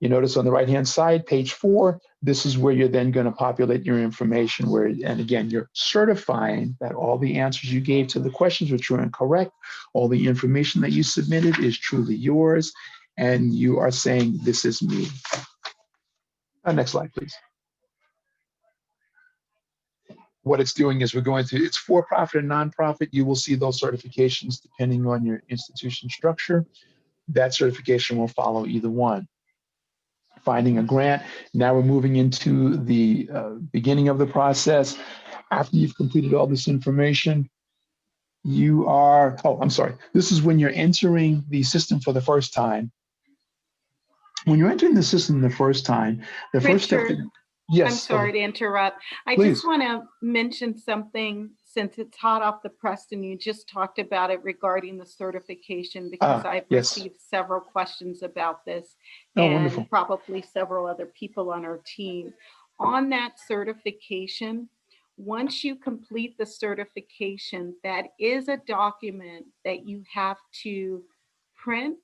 You notice on the right-hand side, page 4, this is where you're then going to populate your information and again, you're certifying that all the answers you gave to the questions were true and correct. All the information that you submitted is truly yours, and you are saying, this is me. Next slide, please. What it's doing is we're going to, it's for-profit and nonprofit. You will see those certifications depending on your institution structure. That certification will follow either one. Finding a grant. Now we're moving into the beginning of the process. After you've completed all this information, you are, oh, I'm sorry. This is when you're entering the system for the first time. When you're entering the system the first time, the first step. Yes. I'm sorry to interrupt. I Please. just want to mention something since it's hot off the press and you just talked about it regarding the certification, because I've received several questions about this and wonderful. Probably several other people on our team. On that certification, once you complete the certification, that is a document that you have to print,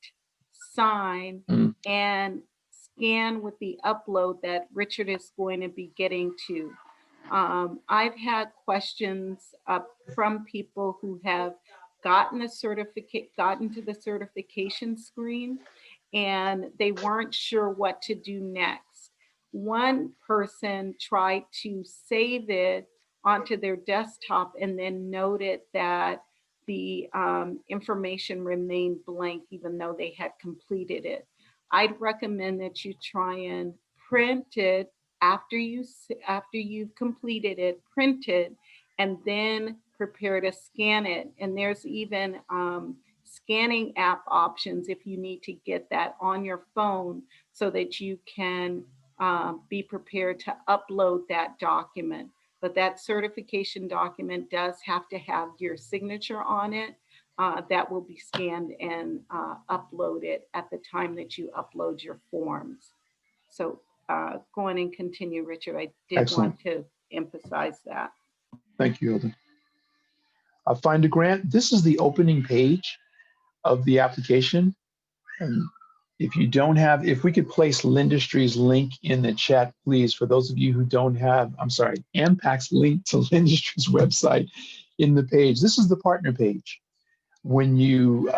sign, and scan with the upload that Richard is going to be getting to. I've had questions from people who have gotten to the certification screen and they weren't sure what to do next. One person tried to save it onto their desktop and then noted that the information remained blank even though they had completed it. I'd recommend that you try and print it after you've completed it, print it, and then prepare to scan it. And there's even scanning app options if you need to get that on your phone so that you can be prepared to upload that document. But that certification document does have to have your signature on it. That will be scanned and uploaded at the time that you upload your forms. So go on and continue, Richard. I did want to emphasize that. Thank you, Hilda. Find a grant. This is the opening page of the application. And if you don't have, if we could place Lendistry's link in the chat, please, for those of you who don't have, I'm sorry, AmPac's link to Lendistry's website in the page. This is the partner page. When you're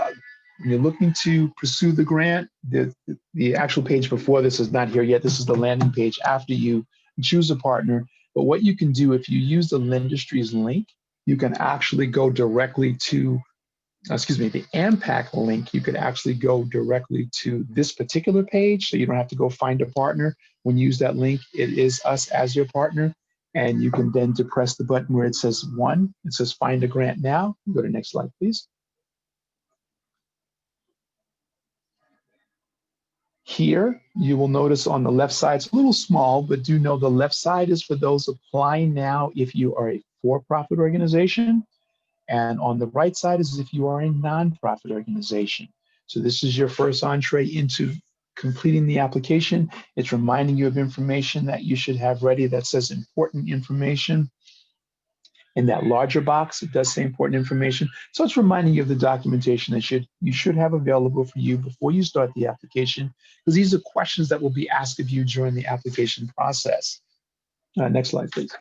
looking to pursue the grant, the actual page before this is not here yet. This is the landing page after you choose a partner. But what you can do if you use the Lendistry's link, you can actually go directly to, the AmPac link. You could actually go directly to this particular page, so you don't have to go find a partner. When you use that link, it is us as your partner. And you can then depress the button where it says 1. It says find a grant now. Go to next slide, please. Here, you will notice on the left side, it's a little small, but do know the left side is for those applying now if you are a for-profit organization. And on the right side is if you are a nonprofit organization. So this is your first entree into completing the application. It's reminding you of information that you should have ready that says important information. In that larger box, it does say important information. So it's reminding you of the documentation that you should have available for you before you start the application, because these are questions that will be asked of you during the application process. Next slide, please.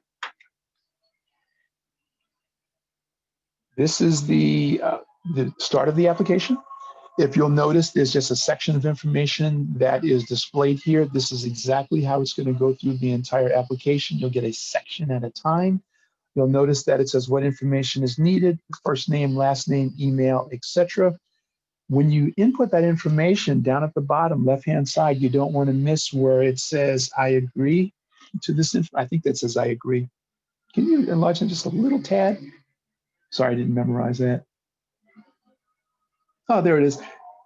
This is the start of the application. If you'll notice, there's just a section of information that is displayed here. This is exactly how it's going to go through the entire application. You'll get a section at a time. You'll notice that it says what information is needed, first name, last name, email, etc. When you input that information down at the bottom left-hand side, you don't want to miss where it says, I agree to this. I think that says I agree. Can you enlarge it just a little tad? Sorry, I didn't memorize that. Oh, there it is.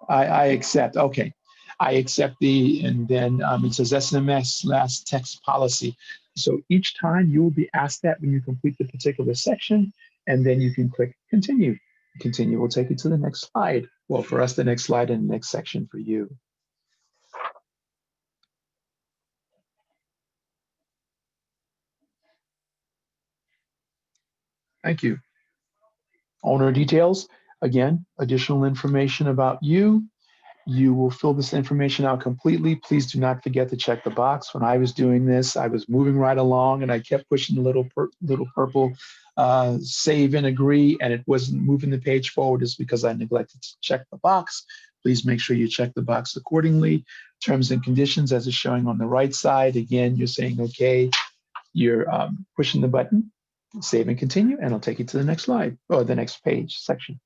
I accept. Okay. I accept and then it says SMS last text policy. So each time you will be asked that when you complete the particular section, and then you can click continue. Continue will take you to the next slide. Well, for us, the next slide and the next section for you. Thank you. Owner details. Again, additional information about you. You will fill this information out completely. Please do not forget to check the box. When I was doing this, I was moving right along and I kept pushing the little purple save and agree, and it wasn't moving the page forward. It's because I neglected to check the box. Please make sure you check the box accordingly. Terms and conditions, as it's showing on the right side. Again, you're saying, okay, you're pushing the button, save and continue, and I'll take you to the next slide or the next page section.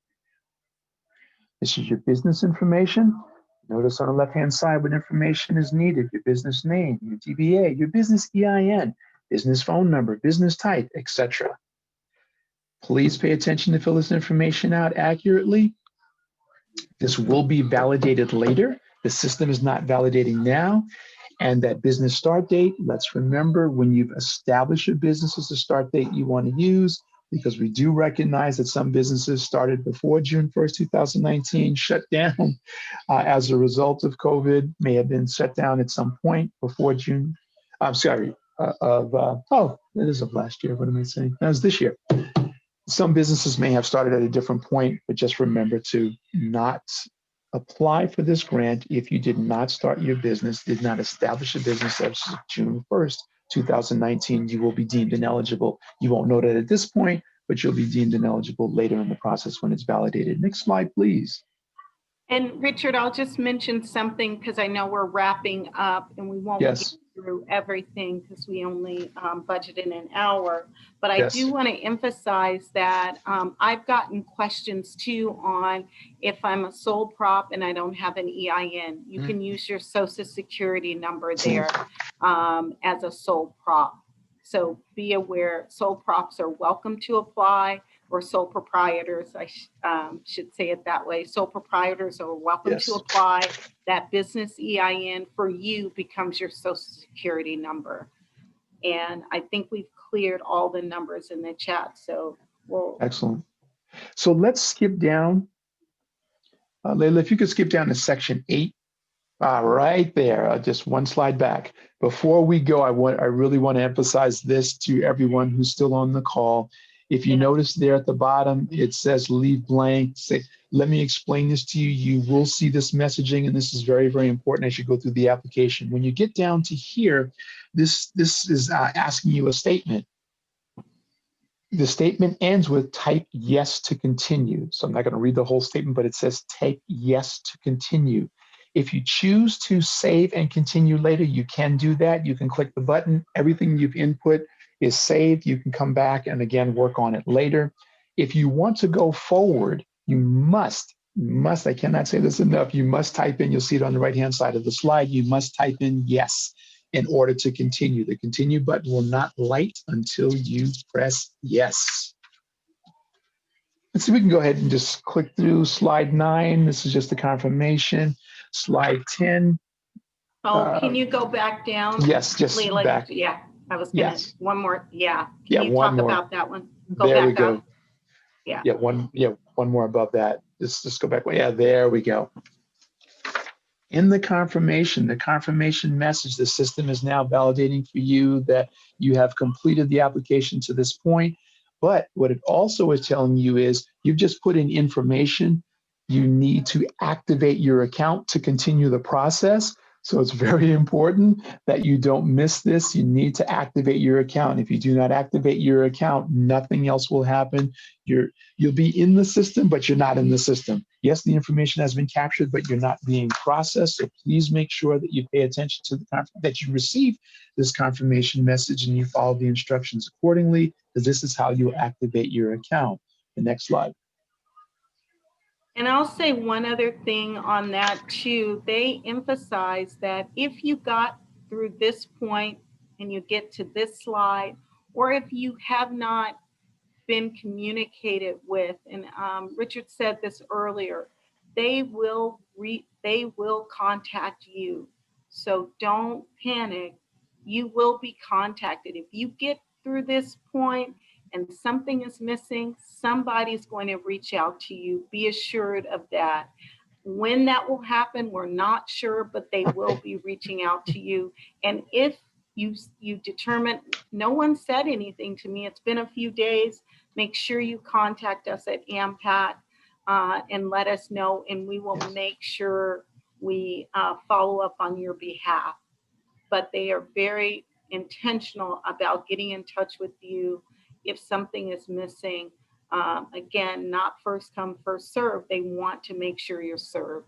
This is your business information. Notice on the left-hand side what information is needed: your business name, your DBA, your business EIN, business phone number, business type, etc. Please pay attention to fill this information out accurately. This will be validated later. The system is not validating now. And that business start date, let's remember when you've established your business as the start date you want to use, because we do recognize that some businesses started before June 1st, 2019, shut down as a result of COVID, may have been shut down at some point before June. I'm sorry, it is of last year. What am I saying? That was this year. Some businesses may have started at a different point, but just remember to not apply for this grant if you did not start your business, did not establish a business as of June 1st, 2019, you will be deemed ineligible. You won't know that at this point, but you'll be deemed ineligible later in the process when it's validated. Next slide, please. And Richard, I'll just mention something because I know we're wrapping up and we won't get through everything because we only budgeted an hour. But I do want to emphasize that I've gotten questions too on if I'm a sole prop and I don't have an EIN. You can use your Social Security number there as a sole prop. So be aware, sole props are welcome to apply, or sole proprietors, I should say it that way. Sole proprietors are welcome to apply. That business EIN for you becomes your Social Security number. And I think we've cleared all the numbers in the chat. So we'll. Excellent. So let's skip down. Layla, if you could skip down to section 8. Right there, just one slide back. Before we go, I really want to emphasize this to everyone who's still on the call. If you notice there at the bottom, it says leave blank. Say, let me explain this to you. You will see this messaging, and this is very, very important as you go through the application. When you get down to here, this is asking you a statement. The statement ends with type yes to continue. So I'm not going to read the whole statement, but it says type yes to continue. If you choose to save and continue later, you can do that. You can click the button. Everything you've input is saved. You can come back and again work on it later. If you want to go forward, you must, I cannot say this enough, you must type in, you'll see it on the right-hand side of the slide, you must type in yes in order to continue. The continue button will not light until you press yes. So we can go ahead and just click through slide 9. This is just the confirmation. Slide 10. Oh, can you go back down? Yes, just Leila, back. Yeah, I was gonna, one more, Can you one talk more. about that one? There we go. Up. Yeah, one more above that. Just go back. Yeah, there we go. In the confirmation message, the system is now validating for you that you have completed the application to this point. But what it also is telling you is you've just put in information. You need to activate your account to continue the process. So it's very important that you don't miss this. You need to activate your account. If you do not activate your account, nothing else will happen. You'll be in the system, but you're not in the system. Yes, the information has been captured, but you're not being processed. So please make sure that you pay attention to that you receive this confirmation message and you follow the instructions accordingly, because this is how you activate your account. The next slide. And I'll say one other thing on that too. They emphasize that if you got through this point and you get to this slide, or if you have not been communicated with, and Richard said this earlier, they will contact you. So don't panic. You will be contacted. If you get through this point and something is missing, somebody's going to reach out to you. Be assured of that. When that will happen, we're not sure, but they will be reaching out to you. And if you determine, no one said anything to me, it's been a few days, make sure you contact us at AmPac and let us know, and we will make sure we follow up on your behalf. But they are very intentional about getting in touch with you if something is missing. Again, not first come, first serve. They want to make sure you're served.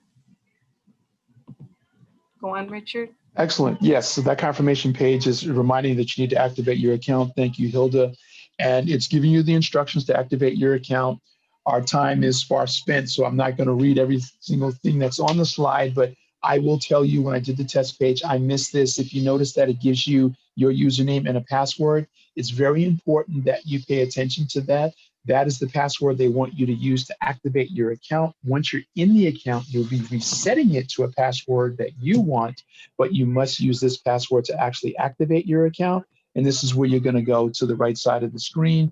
Go on, Richard. Excellent. Yes, so that confirmation page is reminding you that you need to activate your account. Thank you, Hilda. And it's giving you the instructions to activate your account. Our time is far spent, so I'm not going to read every single thing that's on the slide, but I will tell you when I did the test page, I missed this. If you notice that it gives you your username and a password, it's very important that you pay attention to that. That is the password they want you to use to activate your account. Once you're in the account, you'll be resetting it to a password that you want, but you must use this password to actually activate your account. And this is where you're going to go to the right side of the screen,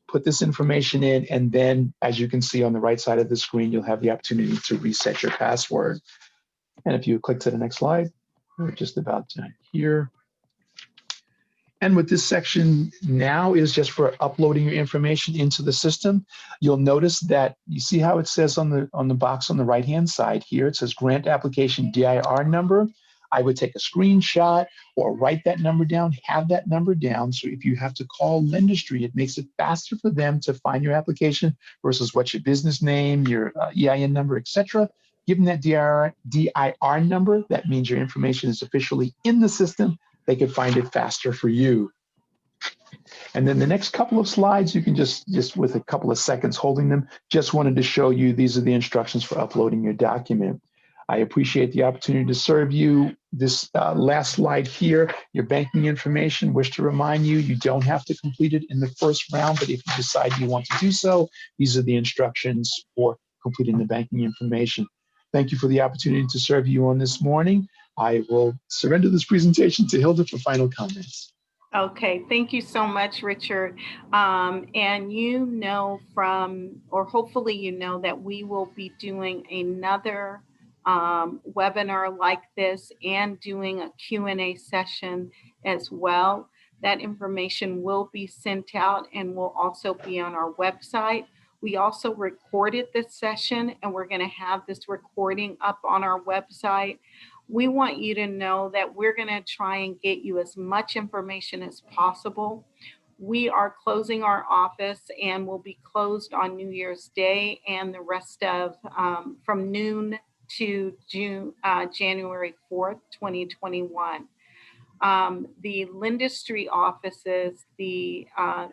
put this information in, and then as you can see on the right side of the screen, you'll have the opportunity to reset your password. And if you click to the next slide, we're just about done here. And what this section now is just for uploading your information into the system. You'll notice that you see how it says on the box on the right-hand side here, it says grant application DIR number. I would take a screenshot or write that number down, have that number down. So if you have to call Lendistry, it makes it faster for them to find your application versus what's your business name, your EIN number, etc. Give them that DIR number. That means your information is officially in the system. They could find it faster for you. And then the next couple of slides, you can just with a couple of seconds holding them, just wanted to show you these are the instructions for uploading your document. I appreciate the opportunity to serve you. This last slide here, your banking information, wish to remind you, you don't have to complete it in the first round, but if you decide you want to do so, these are the instructions for completing the banking information. Thank you for the opportunity to serve you on this morning. I will surrender this presentation to Hilda for final comments. Okay, thank you so much, Richard. And you know or hopefully you know that we will be doing another webinar like this and doing a Q&A session as well. That information will be sent out and will also be on our website. We also recorded this session and we're going to have this recording up on our website. We want you to know that we're going to try and get you as much information as possible. We are closing our office and will be closed on New Year's Day and the rest of from noon to January 4th, 2021. The Lendistry offices, the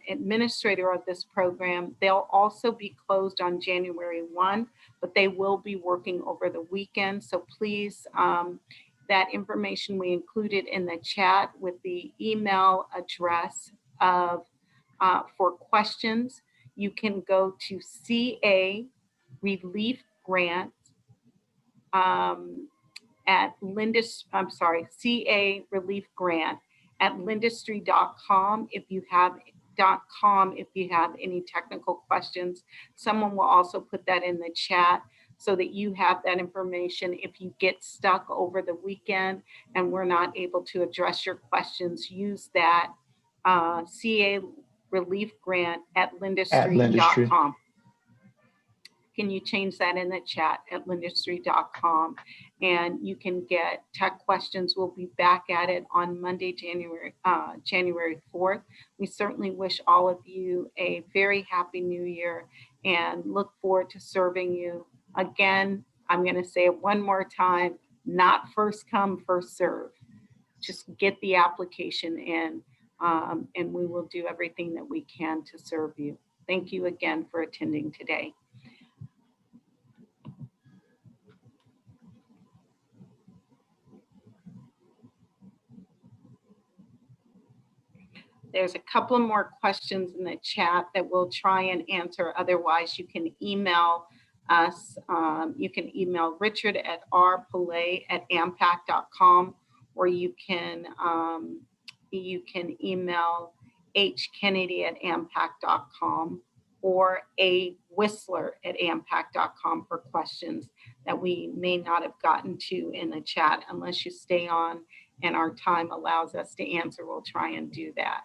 administrator of this program, they'll also be closed on January 1, but they will be working over the weekend. So please, that information we included in the chat with the email address of for questions. You can go to CA Relief Grant at CA Relief Grant at Lendistry.com if you have any technical questions. Someone will also put that in the chat so that you have that information. If you get stuck over the weekend and we're not able to address your questions, use that CA Relief Grant at Lendistry.com. Can you change that in the chat at Lendistry.com? And you can get tech questions. We'll be back at it on Monday, January 4th. We certainly wish all of you a very happy new year and look forward to serving you Again, I'm going to say it one more time, not first come, first serve. Just get the application in, and we will do everything that we can to serve you. Thank you again for attending today. There's a couple of more questions in the chat that we'll try and answer. Otherwise, you can email us. You can email Richard at rpillay@ampac.com, or you can email hkennedy@ampac.com or awhistler@ampac.com for questions that we may not have gotten to in the chat. Unless you stay on and our time allows us to answer, we'll try and do that.